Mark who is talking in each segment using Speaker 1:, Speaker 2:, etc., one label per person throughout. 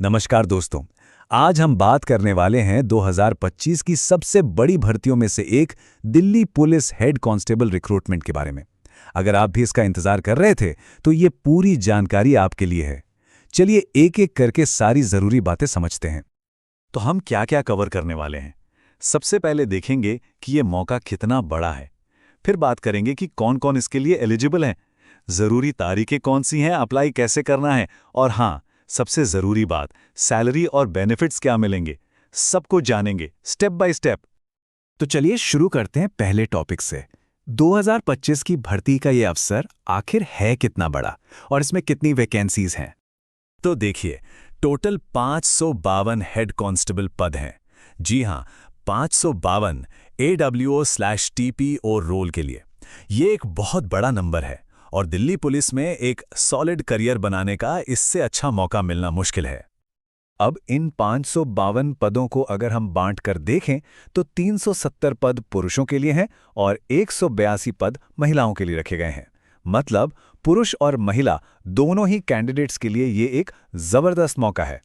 Speaker 1: नमस्कार दोस्तों। आज हम बात करने वाले हैं 2025 की सबसे बड़ी भर्तियों में से एक Delhi police head constable recruitment के बारे में। अगर आप भी इसका इंतजार कर रहे थे तो ये पूरी जानकारी आपके लिए है। चलिए एक एक करके सारी जरूरी बातें समझते हैं। तो हम क्या क्या कवर करने वाले हैं। सबसे पहले देखेंगे कि ये मौका कितना बड़ा है। फिर बात करेंगे कि कौन कौन इसके लिए एलिजिबल हैं, जरूरी तारीखें कौन सी हैं, अप्लाई कैसे करना है, और हाँ, सबसे जरूरी बात, सैलरी और बेनिफिट्स क्या मिलेंगे, सब कुछ जानेंगे स्टेप बाय स्टेप। तो चलिए शुरू करते हैं पहले टॉपिक से। 2025 की भर्ती का ये अवसर आखिर है कितना बड़ा और इसमें कितनी वैकेंसीज हैं। तो देखिए, टोटल 552 हेड कांस्टेबल पद हैं। जी हाँ, 552 AWO/TPO रोल के लिए। ये एक बहुत बड़ा नंबर है और दिल्ली पुलिस में एक सॉलिड करियर बनाने का इससे अच्छा मौका मिलना मुश्किल है। अब इन 552 पदों को अगर हम बांट कर देखें तो 370 पद पुरुषों के लिए हैं और 182 पद महिलाओं के लिए रखे गए हैं। मतलब पुरुष और महिला दोनों ही कैंडिडेट्स के लिए ये एक जबरदस्त मौका है।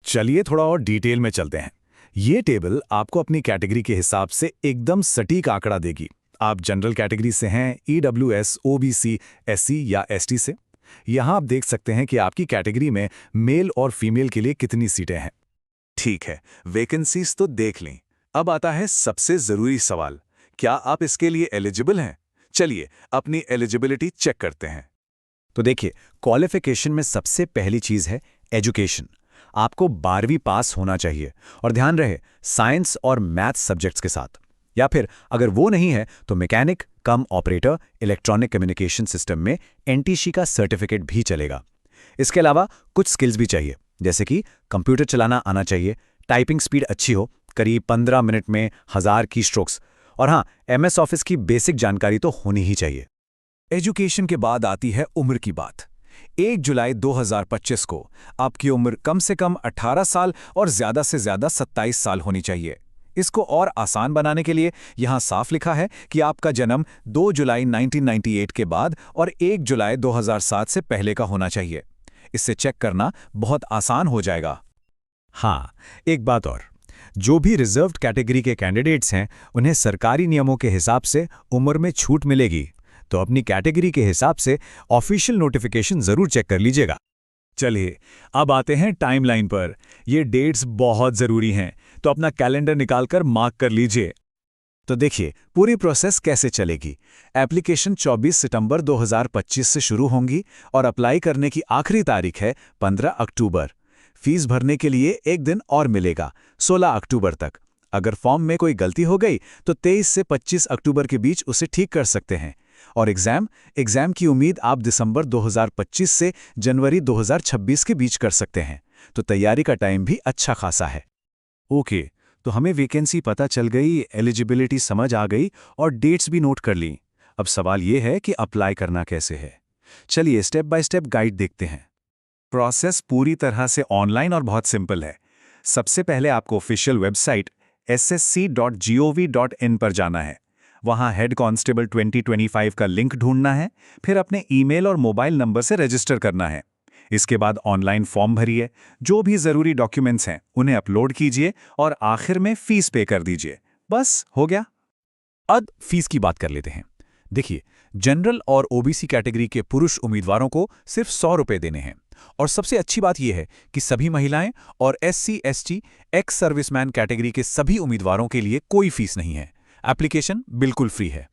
Speaker 1: चलिए थोड़ा और डिटेल में चलते हैं। ये टेबल आपको अपनी कैटेगरी के हिसाब से एकदम सटीक आंकड़ा देगी। आप जनरल कैटेगरी से हैं, EWS, OBC, SC या ST से। यहां आप देख सकते हैं कि आपकी कैटेगरी में मेल और फीमेल के लिए कितनी सीटें हैं। ठीक है, वैकेंसीज तो देख लें। अब आता है सबसे जरूरी सवाल, क्या आप इसके लिए एलिजिबल हैं? चलिए अपनी एलिजिबिलिटी चेक करते हैं। तो देखिए, क्वालिफिकेशन में सबसे पहली चीज है एजुकेशन। आपको 12वीं पास होना चाहिए और ध्यान रहे साइंस और मैथ्स सब्जेक्ट्स के साथ। या फिर अगर वो नहीं है तो मैकेनिक कम ऑपरेटर इलेक्ट्रॉनिक कम्युनिकेशन सिस्टम में NTC का सर्टिफिकेट भी चलेगा। इसके अलावा कुछ स्किल्स भी चाहिए, जैसे कि कंप्यूटर चलाना आना चाहिए, टाइपिंग स्पीड अच्छी हो, करीब 15 मिनट में 1000 की स्ट्रोक्स, और हाँ, MS ऑफिस की बेसिक जानकारी तो होनी ही चाहिए। एजुकेशन के बाद आती है उम्र की बात। 1 जुलाई 2025 को आपकी उम्र कम से कम 18 साल और ज्यादा से ज्यादा 27 साल होनी चाहिए। इसको और आसान बनाने के लिए यहां साफ लिखा है कि आपका जन्म 2 जुलाई 1998 के बाद और 1 जुलाई 2007 से पहले का होना चाहिए। इससे चेक करना बहुत आसान हो जाएगा। हाँ, एक बात और, जो भी रिजर्व्ड कैटेगरी के कैंडिडेट्स हैं उन्हें सरकारी नियमों के हिसाब से उम्र में छूट मिलेगी, तो अपनी कैटेगरी के हिसाब से ऑफिशियल नोटिफिकेशन जरूर चेक कर लीजिएगा। चलिए अब आते हैं टाइमलाइन पर। ये डेट्स बहुत जरूरी हैं, तो अपना कैलेंडर निकालकर मार्क कर लीजिए। तो देखिए पूरी प्रोसेस कैसे चलेगी। एप्लीकेशन 24 सितंबर 2025 से शुरू होंगी और अप्लाई करने की आखिरी तारीख है 15 अक्टूबर। फीस भरने के लिए एक दिन और मिलेगा, 16 अक्टूबर तक। अगर फॉर्म में कोई गलती हो गई तो 23 से 25 अक्टूबर के बीच उसे ठीक कर सकते हैं। और एग्जाम की उम्मीद आप दिसंबर 2025 से जनवरी 2026 के बीच कर सकते हैं, तो तैयारी का टाइम भी अच्छा खासा है। ओके, तो हमें वैकेंसी पता चल गई, एलिजिबिलिटी समझ आ गई और डेट्स भी नोट कर ली। अब सवाल ये है कि अप्लाई करना कैसे है। चलिए स्टेप बाय स्टेप गाइड देखते हैं। प्रोसेस पूरी तरह से ऑनलाइन और बहुत सिंपल है। सबसे पहले आपको ऑफिशियल वेबसाइट ssc.gov.in पर जाना है। वहां हेड कांस्टेबल 2025 का लिंक ढूंढना है, फिर अपने ईमेल और मोबाइल नंबर से रजिस्टर करना है। इसके बाद ऑनलाइन फॉर्म भरिए, जो भी जरूरी डॉक्यूमेंट्स हैं उन्हें अपलोड कीजिए और आखिर में फीस पे कर दीजिए। बस हो गया। अब फीस की बात कर लेते हैं। देखिए, जनरल और OBC कैटेगरी के पुरुष उम्मीदवारों को सिर्फ 100 रुपये देने हैं, और सबसे अच्छी बात यह है कि सभी महिलाएं और SC ST ex serviceman category के सभी उम्मीदवारों के लिए कोई फीस नहीं है। एप्लीकेशन बिल्कुल फ्री है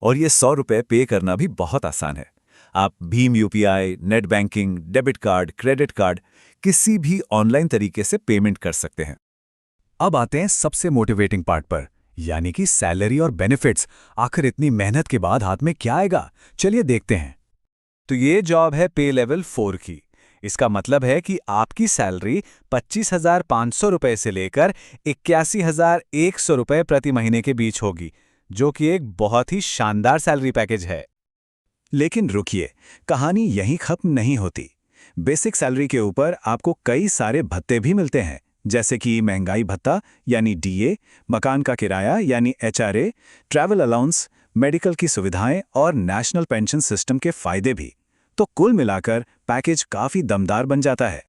Speaker 1: और ये 100 रुपये पे करना भी बहुत आसान है। आप Bhim UPI, net banking, debit card, credit card, किसी भी ऑनलाइन तरीके से पेमेंट कर सकते हैं। अब आते हैं सबसे मोटिवेटिंग पार्ट पर, यानी कि सैलरी और बेनिफिट्स। आखिर इतनी मेहनत के बाद हाथ में क्या आएगा, चलिए देखते हैं। तो ये जॉब है पे लेवल 4 की। इसका मतलब है कि आपकी सैलरी 25,500 रुपए से लेकर 81,100 रुपए प्रति महीने के बीच होगी, जो कि एक बहुत ही शानदार सैलरी पैकेज है। लेकिन रुकिए, कहानी यहीं खत्म नहीं होती। बेसिक सैलरी के ऊपर आपको कई सारे भत्ते भी मिलते हैं, जैसे कि महंगाई भत्ता यानी DA, मकान का किराया यानी HRA, ट्रैवल अलाउंस, मेडिकल की सुविधाएं और नेशनल पेंशन सिस्टम के फायदे भी। तो कुल मिलाकर पैकेज काफी दमदार बन जाता है।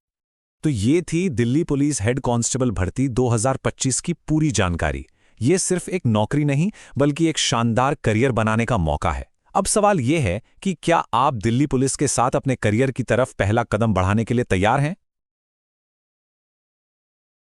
Speaker 1: तो ये थी दिल्ली पुलिस हेड कांस्टेबल भर्ती 2025 की पूरी जानकारी। ये सिर्फ एक नौकरी नहीं, बल्कि एक शानदार करियर बनाने का मौका है। अब सवाल ये है कि क्या आप दिल्ली पुलिस के साथ अपने करियर की तरफ पहला कदम बढ़ाने के लिए तैयार हैं?